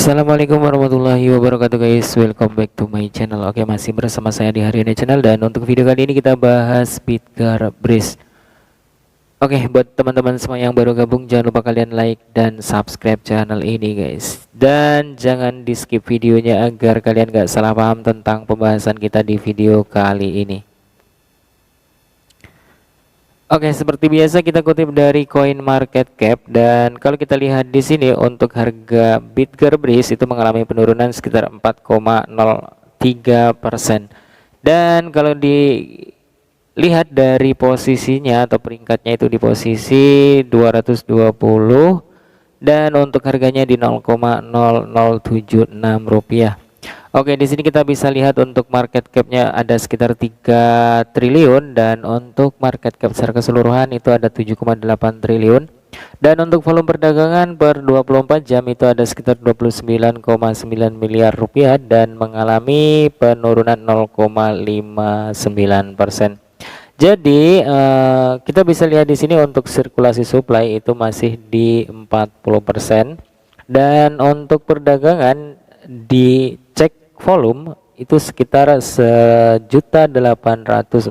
Assalamualaikum warahmatullahi wabarakatuh guys, welcome back to my channel. Oke, masih bersama saya di Hari Ini Channel, dan untuk video kali ini kita bahas Bitcar Breeze. Oke, buat teman-teman semua yang baru gabung, jangan lupa kalian like dan subscribe channel ini guys, dan jangan di skip videonya agar kalian gak salah paham tentang pembahasan kita di video kali ini. Oke, seperti biasa kita kutip dari Coin Market Cap, dan kalau kita lihat di sini untuk harga Bitcar Breeze itu mengalami penurunan sekitar 4,03%. Dan kalau dilihat dari posisinya atau peringkatnya itu di posisi 220, dan untuk harganya di 0,0076 rupiah. Oke, di sini kita bisa lihat untuk market cap-nya ada sekitar 3 triliun, dan untuk market cap secara keseluruhan itu ada 7,8 triliun. Dan untuk volume perdagangan per 24 jam itu ada sekitar 29,9 miliar rupiah dan mengalami penurunan 0,59%. Jadi kita bisa lihat di sini untuk sirkulasi supply itu masih di 40%, dan untuk perdagangan dicek volume itu sekitar 1.846.000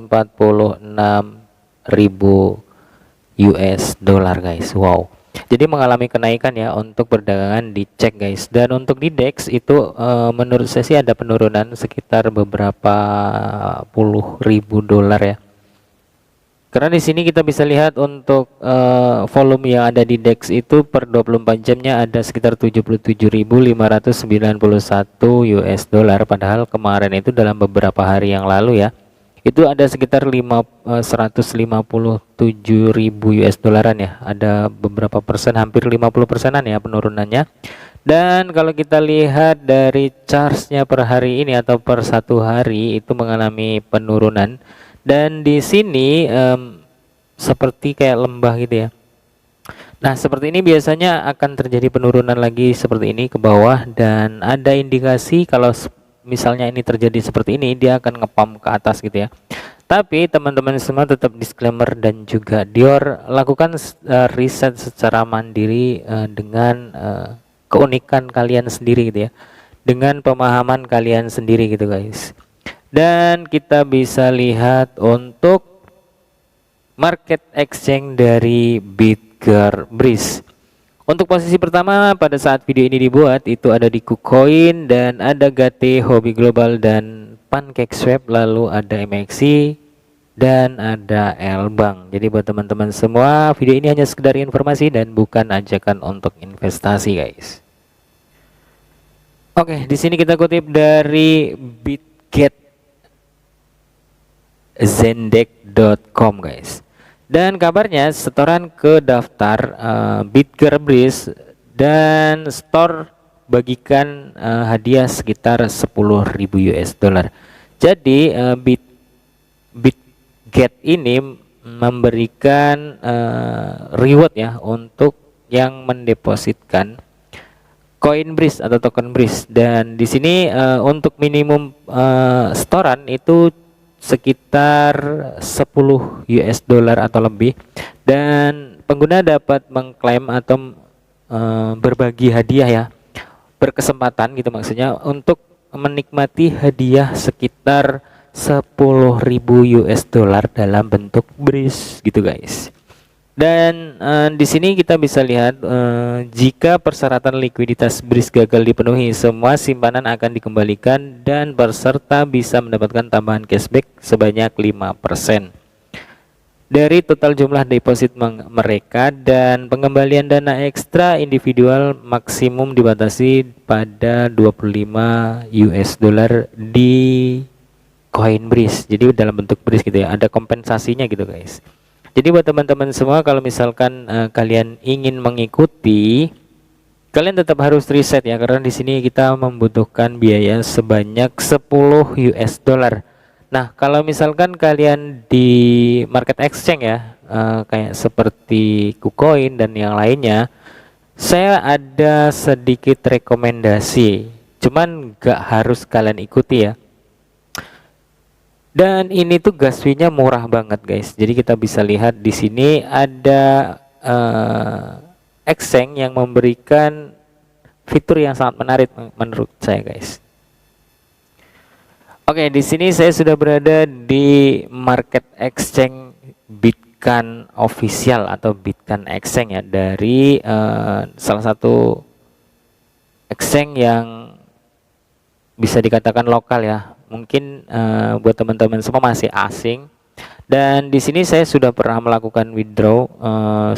US dollar guys. Wow, jadi mengalami kenaikan ya untuk perdagangan dicek guys. Dan untuk di DEX itu menurut saya sih ada penurunan sekitar beberapa puluh ribu dolar ya. Karena di sini kita bisa lihat untuk volume yang ada di DEX itu per 24 jamnya ada sekitar 77.591 US dollar, padahal kemarin itu dalam beberapa hari yang lalu ya itu ada sekitar 157.000 US dolaran ya. Ada beberapa persen, hampir 50%-an ya penurunannya. Dan kalau kita lihat dari chartnya per hari ini atau per satu hari itu mengalami penurunan. Dan di sini seperti kayak lembah gitu ya. Nah, seperti ini biasanya akan terjadi penurunan lagi seperti ini ke bawah, dan ada indikasi kalau misalnya ini terjadi seperti ini dia akan ngepump ke atas gitu ya. Tapi teman-teman semua tetap disclaimer dan juga Dior lakukan riset secara mandiri dengan keunikan kalian sendiri gitu ya, dengan pemahaman kalian sendiri gitu guys. Dan kita bisa lihat untuk market exchange dari Bitcar Breeze. Untuk posisi pertama pada saat video ini dibuat itu ada di KuCoin, dan ada GT, Hobi Global, dan PancakeSwap, lalu ada MXC dan ada Lbank. Jadi buat teman-teman semua, video ini hanya sekedar informasi dan bukan ajakan untuk investasi guys. Oke, di sini kita kutip dari Bitget Zendesk.com guys. Dan kabarnya setoran ke daftar Bitcar Breeze dan store bagikan hadiah sekitar 10.000 US dollar. Jadi Bitget ini memberikan reward ya untuk yang mendepositkan Coin Breeze atau token Breeze. Dan di sini untuk minimum setoran itu sekitar 10 US dollar atau lebih, dan pengguna dapat mengklaim atau berbagi hadiah ya, berkesempatan gitu maksudnya untuk menikmati hadiah sekitar 10.000 US dollar dalam bentuk Breeze gitu guys. Dan di sini kita bisa lihat jika persyaratan likuiditas Breeze gagal dipenuhi, semua simpanan akan dikembalikan dan peserta bisa mendapatkan tambahan cashback sebanyak 5% dari total jumlah deposit mereka, dan pengembalian dana ekstra individual maksimum dibatasi pada 25 US dollar di Coin Breeze. Jadi dalam bentuk Breeze gitu ya, ada kompensasinya gitu guys. Jadi buat teman-teman semua, kalau misalkan kalian ingin mengikuti, kalian tetap harus riset ya, karena di sini kita membutuhkan biaya sebanyak 10 US dollar. Nah, kalau misalkan kalian di market exchange ya, kayak seperti KuCoin dan yang lainnya, saya ada sedikit rekomendasi, cuman gak harus kalian ikuti ya. Dan ini tuh gas fee-nya murah banget guys. Jadi kita bisa lihat di sini ada exchange yang memberikan fitur yang sangat menarik menurut saya, guys. Oke, di sini saya sudah berada di market exchange Bitcoin official atau Bitcoin exchange ya, dari salah satu exchange yang bisa dikatakan lokal ya. Mungkin buat teman-teman semua masih asing. Dan di sini saya sudah pernah melakukan withdraw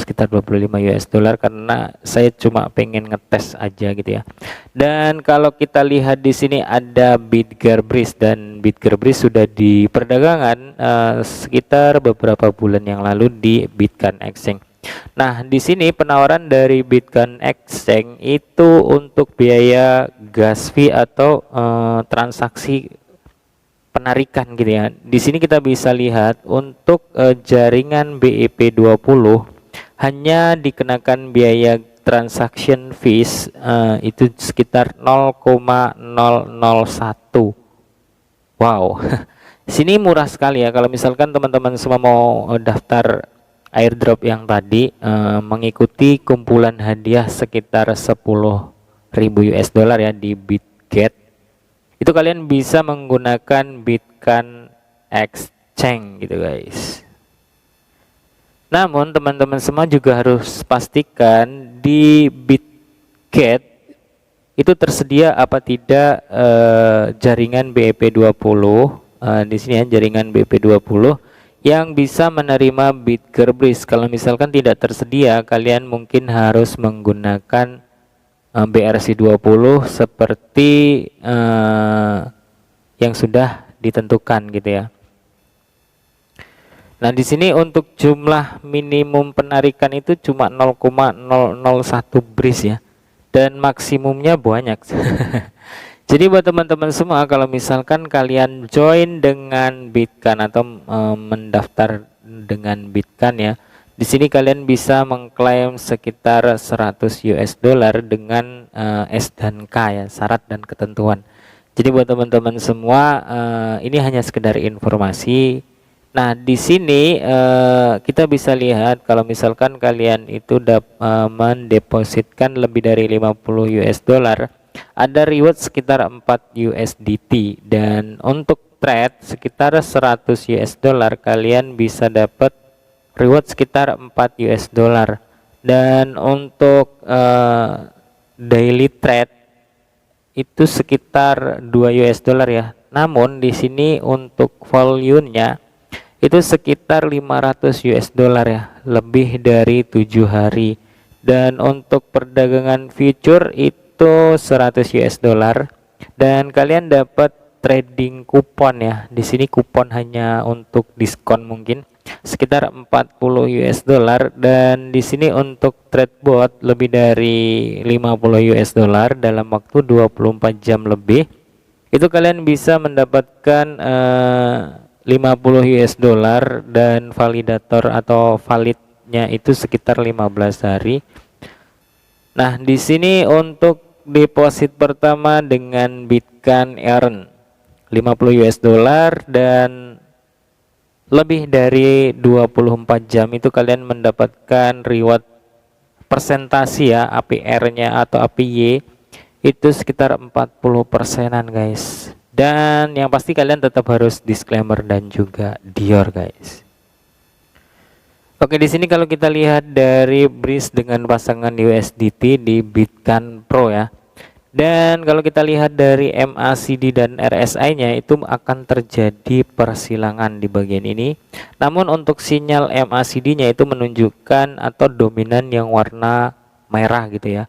sekitar 25 US dollar karena saya cuma pengen ngetes aja gitu ya. Dan kalau kita lihat di sini ada BitGarbris, dan BitGarbris sudah di perdagangan sekitar beberapa bulan yang lalu di Bitcoin Exchange. Nah, di sini penawaran dari Bitcoin Exchange itu untuk biaya gas fee atau transaksi penarikan gitu ya. Di sini kita bisa lihat untuk jaringan BEP20 hanya dikenakan biaya transaction fees itu sekitar 0,001. Wow. Sini murah sekali ya. Kalau misalkan teman-teman semua mau daftar airdrop yang tadi, mengikuti kumpulan hadiah sekitar 10.000 US dollar ya di Bitget, itu kalian bisa menggunakan Bitcoin Exchange gitu, guys. Namun teman-teman semua juga harus pastikan di Bitget itu tersedia apa tidak jaringan BEP20. Di sini ya, jaringan BEP20 yang bisa menerima BitGarbris. Kalau misalkan tidak tersedia, kalian mungkin harus menggunakan BRC20 seperti yang sudah ditentukan gitu ya. Nah, di sini untuk jumlah minimum penarikan itu cuma 0,001 BRIS ya, dan maksimumnya banyak. Jadi buat teman-teman semua, kalau misalkan kalian join dengan Bitcoin atau mendaftar dengan Bitcoin ya, di sini kalian bisa mengklaim sekitar 100 US dollar dengan S dan K ya, syarat dan ketentuan. Jadi buat teman-teman semua, ini hanya sekedar informasi. Nah, di sini kita bisa lihat kalau misalkan kalian itu mendepositkan lebih dari 50 US dollar, ada reward sekitar 4 USDT, dan untuk trade sekitar 100 US dollar kalian bisa dapat reward sekitar 4 US dollar. Dan untuk daily trade itu sekitar 2 US dollar ya. Namun di sini untuk volume-nya itu sekitar 500 US dollar ya, lebih dari 7 hari. Dan untuk perdagangan future itu 100 US dollar, dan kalian dapat trading kupon ya. Di sini kupon hanya untuk diskon mungkin sekitar 40 US dollar, dan di sini untuk trade bot lebih dari 50 US dollar dalam waktu 24 jam lebih. Itu kalian bisa mendapatkan 50 US dollar, dan validator atau validnya itu sekitar 15 hari. Nah, di sini untuk deposit pertama dengan Bitcoin Earn 50 US dollar, dan lebih dari 24 jam itu kalian mendapatkan reward persentase ya, APR-nya atau APY itu sekitar 40%-an, guys. Dan yang pasti kalian tetap harus disclaimer dan juga Dior, guys. Oke, di sini kalau kita lihat dari BRIS dengan pasangan USDT di Bitcoin Pro ya. Dan kalau kita lihat dari MACD dan RSI-nya itu akan terjadi persilangan di bagian ini. Namun untuk sinyal MACD-nya itu menunjukkan atau dominan yang warna merah gitu ya.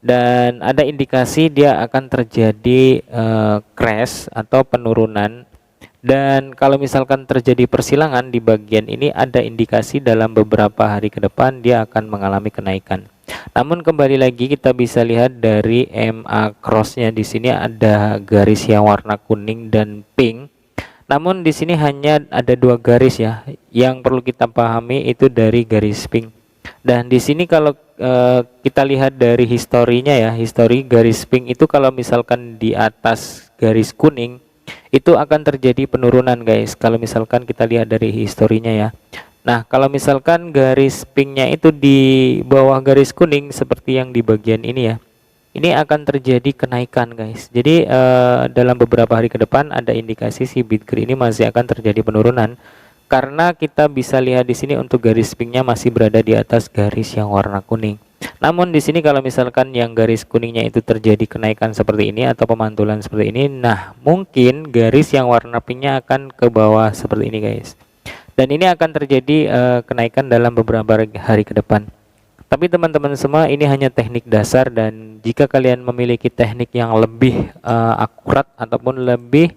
Dan ada indikasi dia akan terjadi crash atau penurunan. Dan kalau misalkan terjadi persilangan di bagian ini, ada indikasi dalam beberapa hari ke depan dia akan mengalami kenaikan. Namun kembali lagi kita bisa lihat dari MA cross-nya, di sini ada garis yang warna kuning dan pink. Namun di sini hanya ada 2 garis ya. Yang perlu kita pahami itu dari garis pink. Dan di sini kalau kita lihat dari historinya ya, histori garis pink itu kalau misalkan di atas garis kuning itu akan terjadi penurunan, guys. Kalau misalkan kita lihat dari historinya ya. Nah, kalau misalkan garis pinknya itu di bawah garis kuning seperti yang di bagian ini ya, ini akan terjadi kenaikan guys. Jadi dalam beberapa hari ke depan ada indikasi si Bitger ini masih akan terjadi penurunan, karena kita bisa lihat di sini untuk garis pinknya masih berada di atas garis yang warna kuning. Namun di sini kalau misalkan yang garis kuningnya itu terjadi kenaikan seperti ini atau pemantulan seperti ini, nah mungkin garis yang warna pinknya akan ke bawah seperti ini guys. Dan ini akan terjadi kenaikan dalam beberapa hari ke depan. Tapi teman-teman semua, ini hanya teknik dasar, dan jika kalian memiliki teknik yang lebih akurat ataupun lebih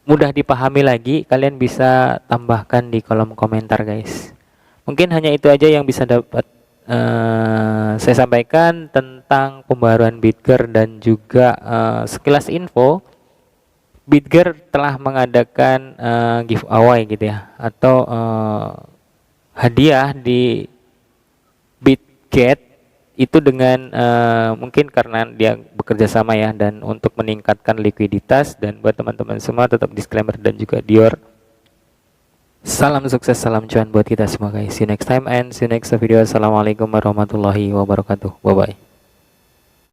mudah dipahami lagi, kalian bisa tambahkan di kolom komentar guys. Mungkin hanya itu aja yang bisa dapat saya sampaikan tentang pembaruan Bitger, dan juga sekilas info Bitger telah mengadakan giveaway gitu ya, atau hadiah di Bitget itu dengan mungkin karena dia bekerja sama ya, dan untuk meningkatkan likuiditas. Dan buat teman-teman semua, tetap disclaimer dan juga Dior, salam sukses, salam cuan buat kita semua guys. See you next time and see you next video. Assalamualaikum warahmatullahi wabarakatuh. Bye bye.